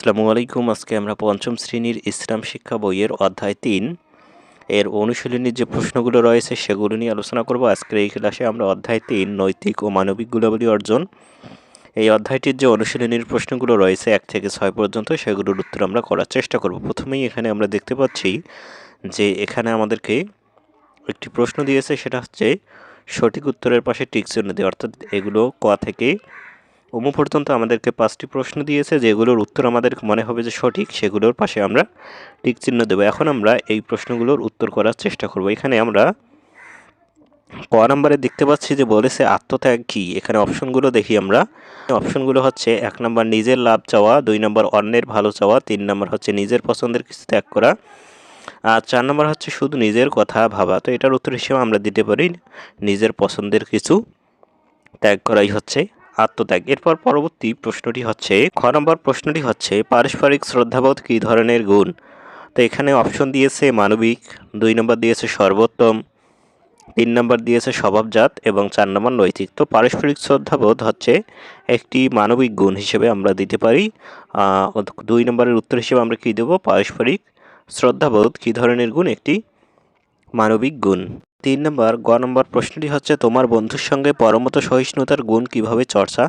আসসালামু আলাইকুম। আজকে আমরা পঞ্চম শ্রেণীর ইসলাম শিক্ষা বইয়ের অধ্যায় ৩ এর অনুশীলনীর যে প্রশ্নগুলো রয়েছে সেগুলো নিয়ে আলোচনা করব। আজকের এই ক্লাসে আমরা অধ্যায় ৩ নৈতিক ও মানবিক গুণাবলী অর্জন, এই অধ্যায়টির যে অনুশীলনীর প্রশ্নগুলো রয়েছে ১ থেকে ৬ পর্যন্ত সেগুলোর উত্তর আমরা করার চেষ্টা করব। প্রথমেই এখানে আমরা দেখতে পাচ্ছি যে এখানে আমাদেরকে একটি প্রশ্ন দিয়েছে, সেটা হচ্ছে সঠিক উত্তরের পাশে টিক চিহ্ন দিয়ে, অর্থাৎ এগুলো ক থেকে পর্যন্ত আমাদেরকে 5টি প্রশ্ন দিয়েছে, যেগুলোর উত্তর আমাদের মনে হবে যে সঠিক, সেগুলোর পাশে আমরা টিক চিহ্ন দেবো। এখন আমরা এই প্রশ্নগুলোর উত্তর করার চেষ্টা করব। এখানে আমরা ক নম্বরে দেখতে পাচ্ছি যে বলেছে আত্মত্যাগ কি। এখানে অপশনগুলো দেখি আমরা। অপশনগুলো হচ্ছে 1 নম্বর নিজের লাভ চাওয়া, 2 নম্বর অন্যের ভালো চাওয়া, 3 নম্বর হচ্ছে নিজের পছন্দের কিছু ত্যাগ করা, আর 4 নম্বর হচ্ছে শুধু নিজের কথা ভাবা। তো এটার উত্তর হিসেবে আমরা দিতে পারি নিজের পছন্দের কিছু ত্যাগ করাই হচ্ছে আত্মত্যাগ। এরপর পরবর্তী প্রশ্নটি হচ্ছে খ নম্বর প্রশ্নটি হচ্ছে পারস্পরিক শ্রদ্ধাবোধ কী ধরনের গুণ। তো এখানে অপশন দিয়েছে মানবিক, 2 নম্বর দিয়েছে সর্বোত্তম, 3 নম্বর দিয়েছে স্বভাবজাত এবং 4 নম্বর নৈতিক। তো পারস্পরিক শ্রদ্ধাবোধ হচ্ছে একটি মানবিক গুণ হিসেবে আমরা দিতে পারি। 2 নম্বরের উত্তর হিসেবে আমরা কী দেবো, পারস্পরিক শ্রদ্ধাবোধ কী ধরনের গুণ, একটি মানবিক গুণ। 3 নম্বর গ নম্বর প্রশ্নটি হচ্ছে তোমার বন্ধুর সঙ্গে পরমত সহিষ্ণুতার গুণ কিভাবে চর্চা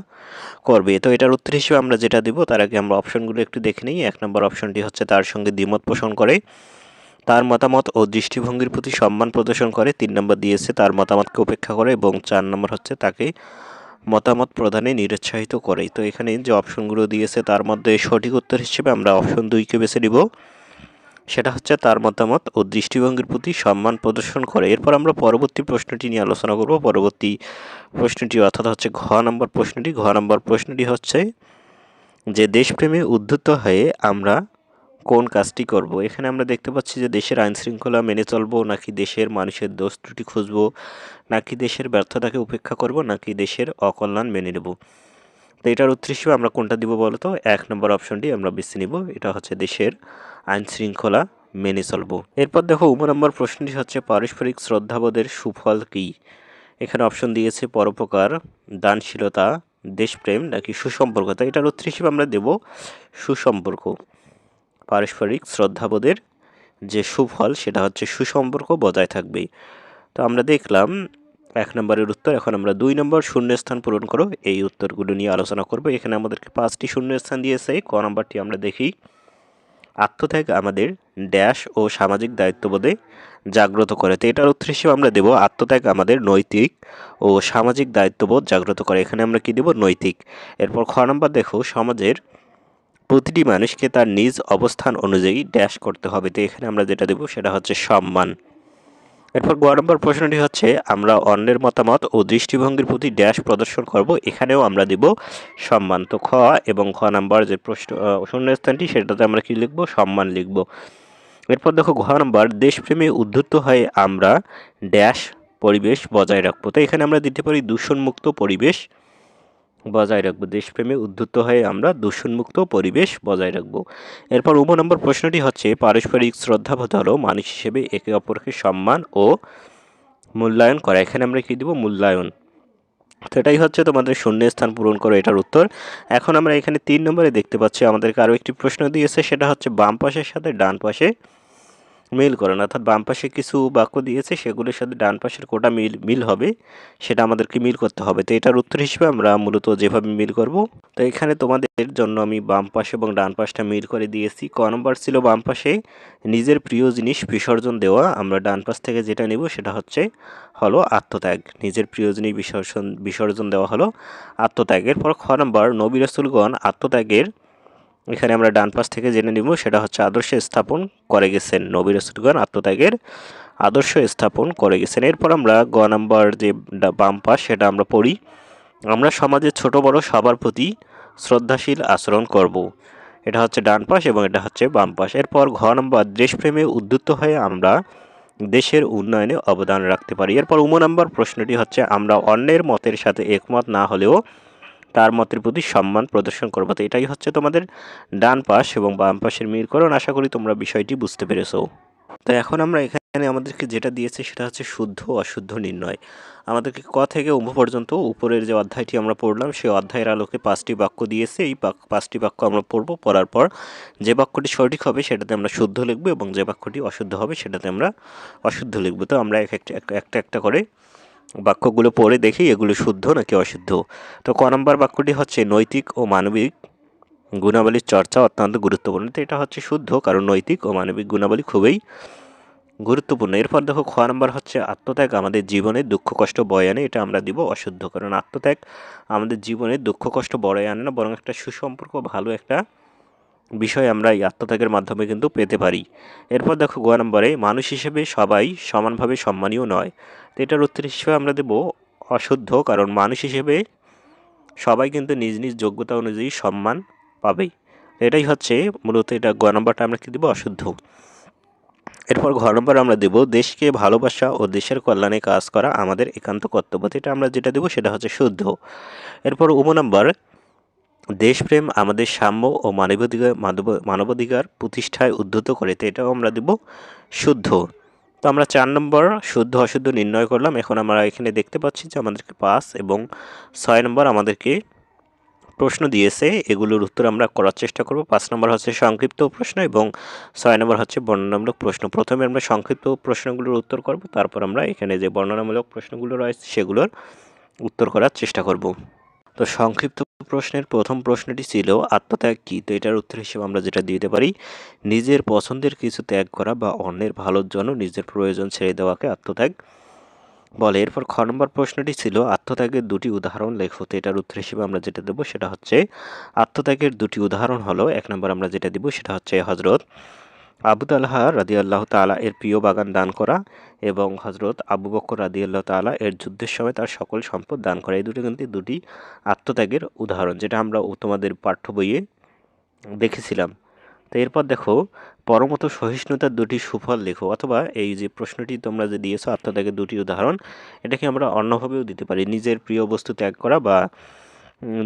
করবে। তো এটার উত্তর হিসেবে আমরা যেটা দিব, তার আগে আমরা অপশনগুলো একটু দেখে নিই। 1 নম্বর অপশনটি হচ্ছে তার সঙ্গে দ্বিমত পোষণ করে, তার মতামত ও দৃষ্টিভঙ্গির প্রতি সম্মান প্রদর্শন করে। 3 নম্বর দিয়েছে তার মতামতকে উপেক্ষা করে এবং 4 নম্বর হচ্ছে তাকে মতামত প্রদানে নিরুৎসাহিত করে। তো এখানে যে অপশনগুলো দিয়েছে তার মধ্যে সঠিক উত্তর হিসেবে আমরা অপশন 2কে বেছে নিব, সেটা হচ্ছে তার মতামত ও দৃষ্টিভঙ্গির প্রতি সম্মান প্রদর্শন করে। এরপর আমরা পরবর্তী প্রশ্নটি নিয়ে আলোচনা করব। পরবর্তী প্রশ্নটি অর্থাৎ হচ্ছে ঘ নম্বর প্রশ্নটি। ঘ নম্বর প্রশ্নটি হচ্ছে যে দেশপ্রেমে উদ্ধৃত হয়ে আমরা কোন কাজটি করব। এখানে আমরা দেখতে পাচ্ছি যে দেশের আইন শৃঙ্খলা মেনে চলবো, নাকি দেশের মানুষের দোষ ত্রুটি খুঁজবো, নাকি দেশের ব্যর্থতাকে উপেক্ষা করব, নাকি দেশের অকল্যাণ মেনে নেব। তো এটার উত্তর হিসেবে আমরা কোনটা দিব বলতো, 1 নম্বর অপশনটি আমরা বেছে নিব। এটা হচ্ছে দেশের আইন শৃঙ্খলা মেনে চলবো। এরপর দেখো নম্বর প্রশ্নটি হচ্ছে পারস্পরিক শ্রদ্ধাবোধের সুফল কী। এখানে অপশন দিয়েছে পরোপকার, দানশীলতা, দেশপ্রেম, নাকি সুসম্পর্কতা। এটার উত্তর হিসেবে আমরা দেব সুসম্পর্ক। পারস্পরিক শ্রদ্ধাবোধের যে সুফল সেটা হচ্ছে সুসম্পর্ক বজায় থাকবে। তো আমরা দেখলাম 1 নম্বরের উত্তর। এখন আমরা 2 নম্বর শূন্যস্থান পূরণ করো, এই উত্তরগুলো নিয়ে আলোচনা করব। এখানে আমাদেরকে 5টি শূন্যস্থান দিয়েছে। ক নম্বরটি আমরা দেখি, আত্মত্যাগ আমাদের ড্যাশ ও সামাজিক দায়িত্ববোধে জাগ্রত করে। তো এটার উত্তর হিসেবে আমরা দেব আত্মত্যাগ আমাদের নৈতিক ও সামাজিক দায়িত্ববোধ জাগ্রত করে। এখানে আমরা কি দেব, নৈতিক। এরপর খ নম্বর দেখো, সমাজের প্রতিটি মানুষকে তার নিজ অবস্থান অনুযায়ী ড্যাশ করতে হবে। তো এখানে আমরা যেটা দেব সেটা হচ্ছে সম্মান। এরপর গ নম্বর প্রশ্নটি হচ্ছে আমরা অন্যের মতামত ও দৃষ্টিভঙ্গির প্রতি ড্যাশ প্রদর্শন করব। এখানেও আমরা দেব সম্মান। তো খ এবং খ নাম্বার যে প্রশ্ন শূন্যস্থানটি সেটাতে আমরা কি লিখব, সম্মান লিখব। এরপর দেখো ঘ নম্বর দেশপ্রেমে উদ্ধৃত হয়ে আমরা ড্যাশ পরিবেশ বজায় রাখবো। তো এখানে আমরা দিতে পারি দূষণমুক্ত পরিবেশ বজায় রাখবো। দেশপ্রেমে উদ্ধৃত হয়ে আমরা দূষণমুক্ত পরিবেশ বজায় রাখবো। এরপর নম্বর প্রশ্নটি হচ্ছে পারস্পরিক শ্রদ্ধাবোধ হলো মানুষ হিসেবে একে অপরকে সম্মান ও মূল্যায়ন করা। এখানে আমরা কি দিব, মূল্যায়ন। তো এটাই হচ্ছে তোমাদের শূন্যস্থান পূরণ করো, এটার উত্তর। এখন আমরা এখানে 3 নম্বরে দেখতে পাচ্ছি আমাদেরকে আরও একটি প্রশ্ন দিয়েছে, সেটা হচ্ছে বাম পাশের সাথে ডান পাশে মিল করেন। অর্থাৎ বাম পাশে কিছু বাক্য দিয়েছে, সেগুলোর সাথে ডান পাশের কোটা মিল হবে, সেটা আমাদেরকে মিল করতে হবে। তো এটার উত্তর হিসেবে আমরা মূলত যেভাবে মিল করব, তো এখানে তোমাদের জন্য আমি বাম পাশে এবং ডান পাশটা মিল করে দিয়েছি। ক নম্বর ছিল বাম পাশে নিজের প্রিয় জিনিস বিসর্জন দেওয়া। আমরা ডান পাশ থেকে যেটা নেব সেটা হলো আত্মত্যাগ। নিজের প্রিয় জিনিস বিসর্জন দেওয়া হলো আত্মত্যাগ। এরপর খ নম্বর নবী রাসূলগণ আত্মত্যাগের, এখানে আমরা ডান পাশ থেকে জেনে নিব সেটা হচ্ছে আদর্শ স্থাপন করে গেছেন। নবী রাসূলগণ আত্মত্যাগের আদর্শ স্থাপন করে গেছেন। এরপর আমরা গ নাম্বার যে বাম পাশ সেটা আমরা পড়ি, আমরা সমাজের ছোট বড় সবার প্রতি শ্রদ্ধাশীল আচরণ করব। এটা হচ্ছে ডান পাশ এবং এটা হচ্ছে বাম পাশ। এরপর ঘ নম্বর দেশপ্রেমে উদ্ধৃত হয়ে আমরা দেশের উন্নয়নে অবদান রাখতে পারি। এরপর নম্বর প্রশ্নটি হচ্ছে আমরা অন্যের মতের সাথে একমত না হলেও তার মতের প্রতি সম্মান প্রদর্শন করবো। তো এটাই হচ্ছে তোমাদের ডান পাশ এবং বাম পাশের মিলকরণ। আশা করি তোমরা বিষয়টি বুঝতে পেরেছো। তো এখন আমরা এখানে এখানে আমাদেরকে যেটা দিয়েছে সেটা হচ্ছে শুদ্ধ অশুদ্ধ নির্ণয়। আমাদেরকে ক থেকে উম পর্যন্ত উপরের যে অধ্যায়টি আমরা পড়লাম সেই অধ্যায়ের আলোকে 5টি বাক্য দিয়েছে। এই 5টি বাক্য আমরা পড়বো, পড়ার পর যে বাক্যটি সঠিক হবে সেটাতে আমরা শুদ্ধ লিখবো এবং যে বাক্যটি অশুদ্ধ হবে সেটাতে আমরা অশুদ্ধ লিখবো। তো আমরা একটা একটা করে বাক্যগুলো পড়ে দেখি এগুলো শুদ্ধ নাকি অশুদ্ধ। তো ক নম্বর বাক্যটি হচ্ছে নৈতিক ও মানবিক গুণাবলীর চর্চা অত্যন্ত গুরুত্বপূর্ণ। তো এটা হচ্ছে শুদ্ধ, কারণ নৈতিক ও মানবিক গুণাবলী খুবই গুরুত্বপূর্ণ। এরপর দেখো খ নাম্বার হচ্ছে আত্মত্যাগ আমাদের জীবনে দুঃখ কষ্ট বয়ে আনে। এটা আমরা দিব অশুদ্ধ, কারণ আত্মত্যাগ আমাদের জীবনে দুঃখ কষ্ট বয়ে আনে না, বরং একটা সুসম্পর্ক ভালো একটা বিষয় আমরা এই আত্মত্যাগের মাধ্যমে কিন্তু পেতে পারি। এরপর দেখো গ নম্বরে মানুষ হিসেবে সবাই সমানভাবে সম্মানীয় নয়। তো এটার উত্তর হিসেবে আমরা দেব অশুদ্ধ, কারণ মানুষ হিসেবে সবাই কিন্তু নিজ নিজ যোগ্যতা অনুযায়ী সম্মান পাবেই। এটাই হচ্ছে মূলত, এটা গ নম্বরটা আমরা কি দেবো অশুদ্ধ। এরপর ঘ নম্বর আমরা দেব দেশকে ভালোবাসা ও দেশের কল্যাণে কাজ করা আমাদের একান্ত কর্তব্য। এটা আমরা যেটা দেবো সেটা হচ্ছে শুদ্ধ। এরপর উম নম্বর দেশপ্রেম আমাদের সাম্য ও মানবাধিকার প্রতিষ্ঠায় উদ্ধত করে। তো এটাও আমরা দেব শুদ্ধ। তো আমরা 4 নম্বর শুদ্ধ অশুদ্ধ নির্ণয় করলাম। এখন আমরা এখানে দেখতে পাচ্ছি যে আমাদেরকে 5 এবং 6 নম্বর আমাদেরকে প্রশ্ন দিয়েছে, এগুলোর উত্তর আমরা করার চেষ্টা করব। 5 নম্বর হচ্ছে সংক্ষিপ্ত প্রশ্ন এবং 6 নম্বর হচ্ছে বর্ণনামূলক প্রশ্ন। প্রথমে আমরা সংক্ষিপ্ত প্রশ্নগুলোর উত্তর করব, তারপর আমরা এখানে যে বর্ণনামূলক প্রশ্নগুলো রয়েছে সেগুলোর উত্তর করার চেষ্টা করব। তো সংক্ষিপ্ত প্রশ্নের প্রথম প্রশ্নটি ছিল আত্মত্যাগ কী। তো এটার উত্তর হিসেবে আমরা যেটা দিতে পারি নিজের পছন্দের কিছু ত্যাগ করা বা অন্যের ভালোর জন্য নিজের প্রয়োজন ছেড়ে দেওয়াকে আত্মত্যাগ বলে। এরপর খ নম্বর প্রশ্নটি ছিল আত্মত্যাগের দুটি উদাহরণ লেখো। তো এটার উত্তর হিসেবে আমরা যেটা দেবো সেটা হচ্ছে আত্মত্যাগের দুটি উদাহরণ হলো, 1 নম্বর আমরা যেটা দিব সেটা হচ্ছে হজরত আবু তালহা রাদিয়াল্লাহু তাআলা এর প্রিয় বাগান দান করা এবং হজরত আবু বকর রাদিয়াল্লাহু তাআলা এর যুদ্ধের সময় তার সকল সম্পদ দান করা। এই দুটো কিন্তু দুটি আত্মত্যাগের উদাহরণ, যেটা আমরা তোমাদের পাঠ্য বইয়ে দেখেছিলাম। তো এরপর দেখো পরমত সহিষ্ণুতার দুটি সুফল লেখো, অথবা এই যে প্রশ্নটি তোমরা যে দিয়েছো আত্মত্যাগের দুটি উদাহরণ, এটাকে আমরা অন্যভাবেও দিতে পারি, নিজের প্রিয় বস্তু ত্যাগ করা বা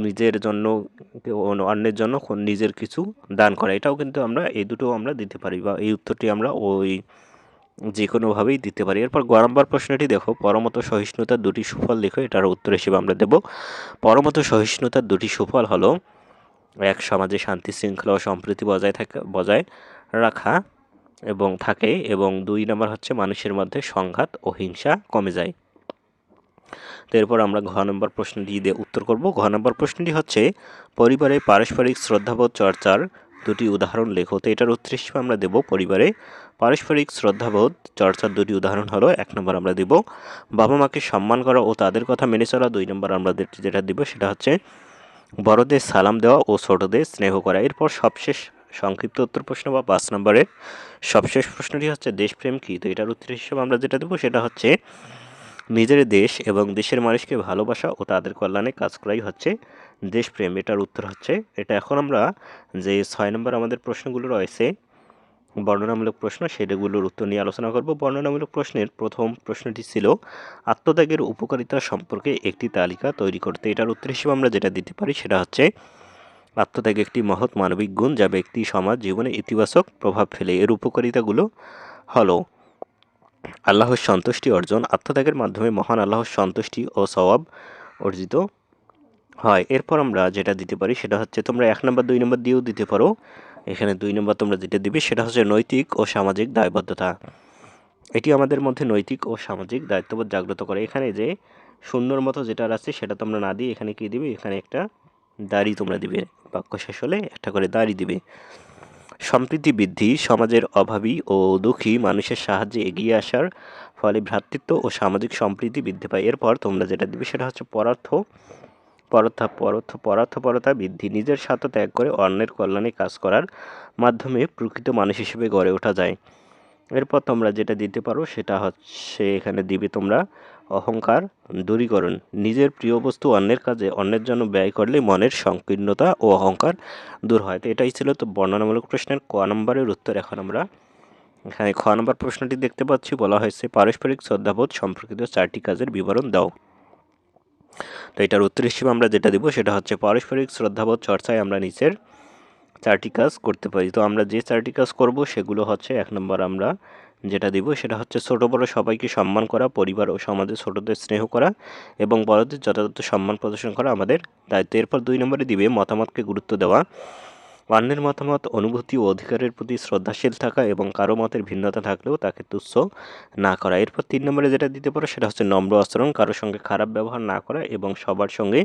নিজের জন্য অন্যের জন্য নিজের কিছু দান করা। এটাও কিন্তু আমরা এই দুটো আমরা দিতে পারি, বা এই উত্তরটি আমরা ওই যে কোনোভাবেই দিতে পারি। এরপর গ নম্বর প্রশ্নটি দেখো পরমত সহিষ্ণুতার দুটি সুফল লেখো। এটার উত্তর হিসেবে আমরা দেব পরমত সহিষ্ণুতার দুটি সুফল হলো, এক সমাজে শান্তি শৃঙ্খলা ও সম্প্রীতি বজায় রাখা এবং থাকে, এবং 2 নম্বর হচ্ছে মানুষের মধ্যে সংঘাত ও হিংসা কমে যায়। তো এরপর আমরা ঘ নম্বর প্রশ্নটি দিয়ে উত্তর করব। ঘ নম্বর প্রশ্নটি হচ্ছে পরিবারে পারস্পরিক শ্রদ্ধাবোধ চর্চার দুটি উদাহরণ লেখো। তো এটার উত্তর হিসেবে আমরা দেব পরিবারে পারস্পরিক শ্রদ্ধাবোধ চর্চার দুটি উদাহরণ হলো, 1 নম্বর আমরা দেব বাবা মাকে সম্মান করা ও তাদের কথা মেনে চলা। 2 নম্বর আমরা যেটা দিব সেটা হচ্ছে বড়দের সালাম দেওয়া ও ছোটদের স্নেহ করা। এরপর সবশেষ সংক্ষিপ্ত উত্তর প্রশ্ন বা 5 নম্বরের সবশেষ প্রশ্নটি হচ্ছে দেশপ্রেম কী। তো এটার উত্তর হিসেবে আমরা যেটা দেবো সেটা হচ্ছে নিজের দেশ এবং দেশের মানুষকে ভালোবাসা ও তাদের কল্যাণে কাজ করাই হচ্ছে দেশপ্রেম। এটার উত্তর হচ্ছে এটা। এখন আমরা যে 6 নম্বর আমাদের প্রশ্নগুলো রয়েছে বর্ণনামূলক প্রশ্ন, সেগুলোর উত্তর নিয়ে আলোচনা করব। বর্ণনামূলক প্রশ্নের প্রথম প্রশ্নটি ছিল আত্মত্যাগের উপকারিতা সম্পর্কে একটি তালিকা তৈরি করতে। এটার উত্তর হিসেবে আমরা যেটা দিতে পারি সেটা হচ্ছে আত্মত্যাগ একটি মহৎ মানবিক গুণ যা ব্যক্তি সমাজ জীবনে ইতিবাচক প্রভাব ফেলে। এর উপকারিতাগুলো হলো আল্লাহর সন্তুষ্টি অর্জন, আত্মত্যাগের মাধ্যমে মহান আল্লাহর সন্তুষ্টি ও সওয়াব অর্জিত হয়। এরপর আমরা যেটা দিতে পারি সেটা হচ্ছে তোমরা 1 নম্বর 2 নম্বর দিয়েও দিতে পারো। এখানে 2 নম্বর তোমরা যেটা দিবে সেটা হচ্ছে নৈতিক ও সামাজিক দায়বদ্ধতা। এটি আমাদের মধ্যে নৈতিক ও সামাজিক দায়িত্ববোধ জাগ্রত করে। এখানে যে সুন্দর মতো যেটা আছে সেটা তোমরা না দিয়ে এখানে কি দিবে, এখানে একটা দাড়ি তোমরা দিবে, বাক্য শেষ হলে একটা করে দাড়ি দিবে। সম্প্রীতি বৃদ্ধি, সমাজের অভাবী ও দুঃখী মানুষের সাহায্যে এগিয়ে আসার ফলে ভ্রাতৃত্ব ও সামাজিক সম্প্রীতি বৃদ্ধি পায়। এরপর তোমরা যেটা দিবে সেটা হচ্ছে পরার্থপরতা বৃদ্ধি, নিজের স্বার্থ ত্যাগ করে অন্যের কল্যাণে কাজ করার মাধ্যমে প্রকৃত মানুষ হিসেবে গড়ে ওঠা যায়। এরপর তোমরা যেটা দিতে পারো সেটা হচ্ছে এখানে দিবে তোমরা অহংকার দূরীকরণ, নিজের প্রিয় বস্তু অন্যের কাজে অন্যের জন্য ব্যয় করলে মনের সংকীর্ণতা ও অহংকার দূর হয়। তো এটাই ছিল তো বর্ণনামূলক প্রশ্নের ক নম্বরের উত্তর। এখন আমরা এখানে খ নম্বর প্রশ্নটি দেখতে পাচ্ছি, বলা হয়েছে পারস্পরিক শ্রদ্ধাবোধ সম্পর্কিত 4টি কাজের বিবরণ দাও। তো এটার উত্তর হিসেবে আমরা যেটা দিব সেটা হচ্ছে পারস্পরিক শ্রদ্ধাবোধ চর্চায় আমরা নিচের 4টি কাজ করতে পারি। তো আমরা যে 4টি কাজ করব সেগুলো হচ্ছে, 1 নম্বর আমরা যেটা দিব সেটা হচ্ছে ছোট বড় সবাইকে সম্মান করা, পরিবার ও সমাজে ছোটদের স্নেহ করা এবং বড়দের যথাযথ সম্মান প্রদর্শন করা আমাদের দায়িত্ব। এরপর 2 নম্বরে দিবে মতামতকে গুরুত্ব দেওয়া, অন্যের মতামত, অনুভূতি ও অধিকারের প্রতি শ্রদ্ধাশীল থাকা এবং কারো মতের ভিন্নতা থাকলেও তাকে তুচ্ছ না করা। এরপর 3 নম্বরে যেটা দিতে পারো সেটা হচ্ছে নম্র আচরণ, কারোর সঙ্গে খারাপ ব্যবহার না করা এবং সবার সঙ্গে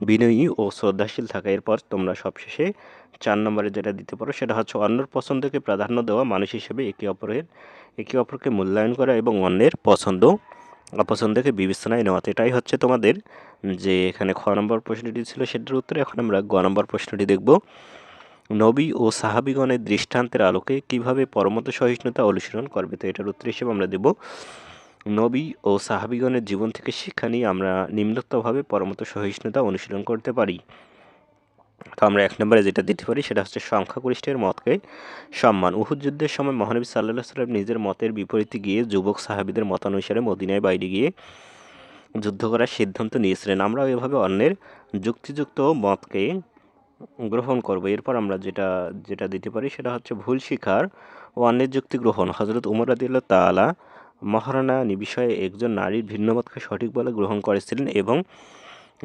বিনয়ী ও শ্রদ্ধাশীল থাকা। এরপর তোমরা সবশেষে 4 নম্বরে যেটা দিতে পারো সেটা হচ্ছে অন্যের পছন্দকে প্রাধান্য দেওয়া, মানুষ হিসেবে একে অপরকে মূল্যায়ন করা এবং অন্যের পছন্দ অপছন্দকে বিবেচনায় নেওয়া। তো এটাই হচ্ছে তোমাদের যে এখানে খ নম্বর প্রশ্নটি ছিল সেটার উত্তর। এখন আমরা গ নম্বর প্রশ্নটি দেখব। নবী ও সাহাবীগণের দৃষ্টান্তের আলোকে কিভাবে পরমত সহিষ্ণুতা অনুসরণ করবে। তো এটার উত্তর হিসেবে আমরা দেব নবী ও সাহাবীগণের জীবন থেকে শিক্ষা নিয়ে আমরা নিম্নোক্তভাবে পরমত সহিষ্ণুতা অনুশীলন করতে পারি। তো আমরা 1 নম্বরে যেটা দিতে পারি সেটা হচ্ছে সংখ্যাগরিষ্ঠের মতকে সম্মান। উহুদ যুদ্ধের সময় মহানবী সাল্লাল্লাহু আলাইহি ওয়াসাল্লাম নিজের মতের বিপরীতে গিয়ে যুবক সাহাবীদের মতানুসারে মদিনায় বাইরে গিয়ে যুদ্ধ করার সিদ্ধান্ত নিয়েছিলেন। আমরাও এভাবে অন্যের যুক্তিযুক্ত মতকে গ্রহণ করব। এরপর আমরা যেটা দিতে পারি সেটা হচ্ছে ভুল স্বীকার ও অন্যের যুক্তি গ্রহণ। হযরত উমর রাদিয়াল্লাহু তাআলা মহারণা বিষয়ে একজন নারীর ভিন্ন মতকে সঠিক বলে গ্রহণ করেছিলেন এবং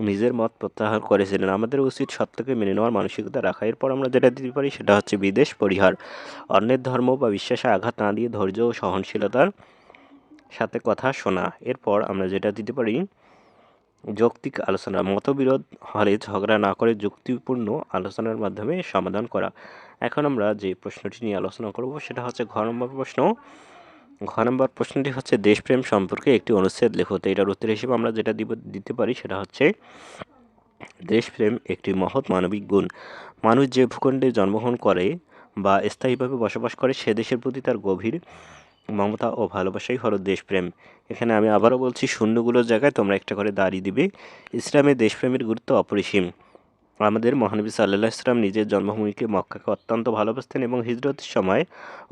নিজের মত প্রত্যাহার করেছিলেন। আমাদের উচিত সত্যকে মেনে নেওয়ার মানসিকতা রাখা। এরপর আমরা যেটা দিতে পারি সেটা হচ্ছে বিদ্বেষ পরিহার, অন্যের ধর্ম বা বিশ্বাসে আঘাত না দিয়ে ধৈর্য ও সহনশীলতার সাথে কথা শোনা। এরপর আমরা যেটা দিতে পারি যৌক্তিক আলোচনা, মতবিরোধ হলে ঝগড়া না করে যুক্তিপূর্ণ আলোচনার মাধ্যমে সমাধান করা। এখন আমরা যে প্রশ্নটি নিয়ে আলোচনা করব সেটা হচ্ছে ঘ নম্বর প্রশ্ন। ঘ নম্বর প্রশ্নটি হচ্ছে দেশপ্রেম সম্পর্কে একটি অনুচ্ছেদ লেখো। তো এটার উত্তর হিসেবে আমরা যেটা দিতে পারি সেটা হচ্ছে দেশপ্রেম একটি মহৎ মানবিক গুণ। মানুষ যে ভূখণ্ডে জন্মগ্রহণ করে বা স্থায়ীভাবে বসবাস করে সে দেশের প্রতি তার গভীর মমতা ও ভালোবাসাই হলো দেশপ্রেম। এখানে আমি আবারও বলছি, শূন্যগুলোর জায়গায় তোমরা একটা করে দাড়ি দিবে। ইসলামে দেশপ্রেমের গুরুত্ব অপরিসীম। আমাদের মহানবী সাল্লাল্লাহু আলাইহি ওয়াসাল্লাম নিজের জন্মভূমিকে মক্কাকে অত্যন্ত ভালোবাসতেন এবং হিজরতের সময়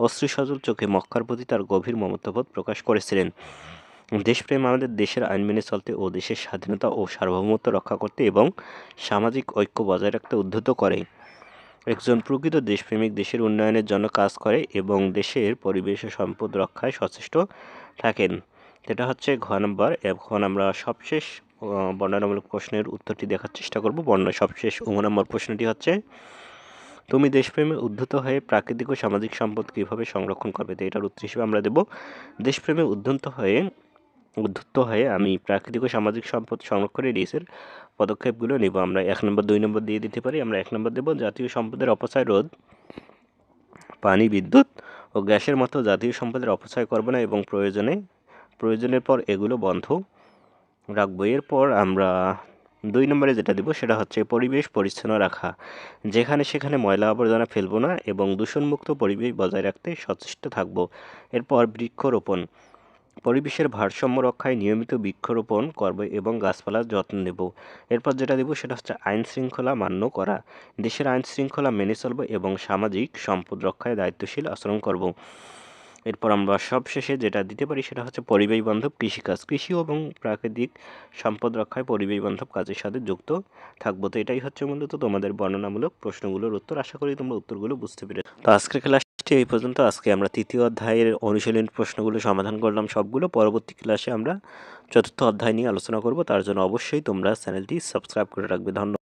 অশ্রুসজল চোখে মক্কার প্রতি তার গভীর মমতাবোধ প্রকাশ করেছিলেন। দেশপ্রেম আমাদের দেশের আইন মেনে চলতে ও দেশের স্বাধীনতা ও সার্বভৌমত্ব রক্ষা করতে এবং সামাজিক ঐক্য বজায় রাখতে উদ্বুদ্ধ করে। একজন প্রকৃত দেশপ্রেমিক দেশের উন্নয়নের জন্য কাজ করে এবং দেশের পরিবেশ ও সম্পদ রক্ষায় সচেষ্ট থাকেন। এটা হচ্ছে ঘ নম্বর। এখন আমরা সবশেষ বর্ণনামূলক প্রশ্নের উত্তরটি দেখার চেষ্টা করব। সবশেষ নম্বর প্রশ্নটি হচ্ছে, তুমি দেশপ্রেমে উদ্ধত হয়ে প্রাকৃতিক ও সামাজিক সম্পদ কীভাবে সংরক্ষণ করবে। তো এটার উত্তর হিসেবে আমরা দেব দেশপ্রেমে উদ্ধত হয়ে আমি প্রাকৃতিক ও সামাজিক সম্পদ সংরক্ষণের দেশের পদক্ষেপগুলো নেব। আমরা 1 নম্বর 2 নম্বর দিয়ে দিতে পারি। আমরা 1 নম্বর দেব জাতীয় সম্পদের অপচয় রোধ, পানি, বিদ্যুৎ ও গ্যাসের মতো জাতীয় সম্পদের অপচয় করব না এবং প্রয়োজনের পর এগুলো বন্ধ রাখবো। এরপর আমরা 2 নম্বরে যেটা দেব সেটা হচ্ছে পরিবেশ পরিচ্ছন্ন রাখা, যেখানে সেখানে ময়লা আবর্জনা ফেলবো না এবং দূষণমুক্ত পরিবেশ বজায় রাখতে সচেষ্ট থাকব। এরপর বৃক্ষরোপণ, পরিবেশের ভারসাম্য রক্ষায় নিয়মিত বৃক্ষরোপণ করব এবং গাছপালার যত্ন নেব। এরপর যেটা দেব সেটা হচ্ছে আইন শৃঙ্খলা মান্য করা, দেশের আইন শৃঙ্খলা মেনে চলব এবং সামাজিক সম্পদ রক্ষায় দায়িত্বশীল আচরণ করব। এরপর আমরা সবশেষে যেটা দিতে পারি সেটা হচ্ছে পরিবেশ বান্ধব কৃষিকাজ, কৃষি এবং প্রাকৃতিক সম্পদ রক্ষায় পরিবেশ বান্ধব কাজের সাথে যুক্ত থাকবো। তো এটাই হচ্ছে মূলত তোমাদের বর্ণনামূলক প্রশ্নগুলোর উত্তর। আশা করি তোমরা উত্তরগুলো বুঝতে পেরেছো। তো আজকের ক্লাসটি এই পর্যন্ত। আজকে আমরা 3য় অধ্যায়ের অনুশীলন প্রশ্নগুলো সমাধান করলাম সবগুলো। পরবর্তী ক্লাসে আমরা 4র্থ অধ্যায় নিয়ে আলোচনা করব। তার জন্য অবশ্যই তোমরা চ্যানেলটি সাবস্ক্রাইব করে রাখবে। ধন্যবাদ।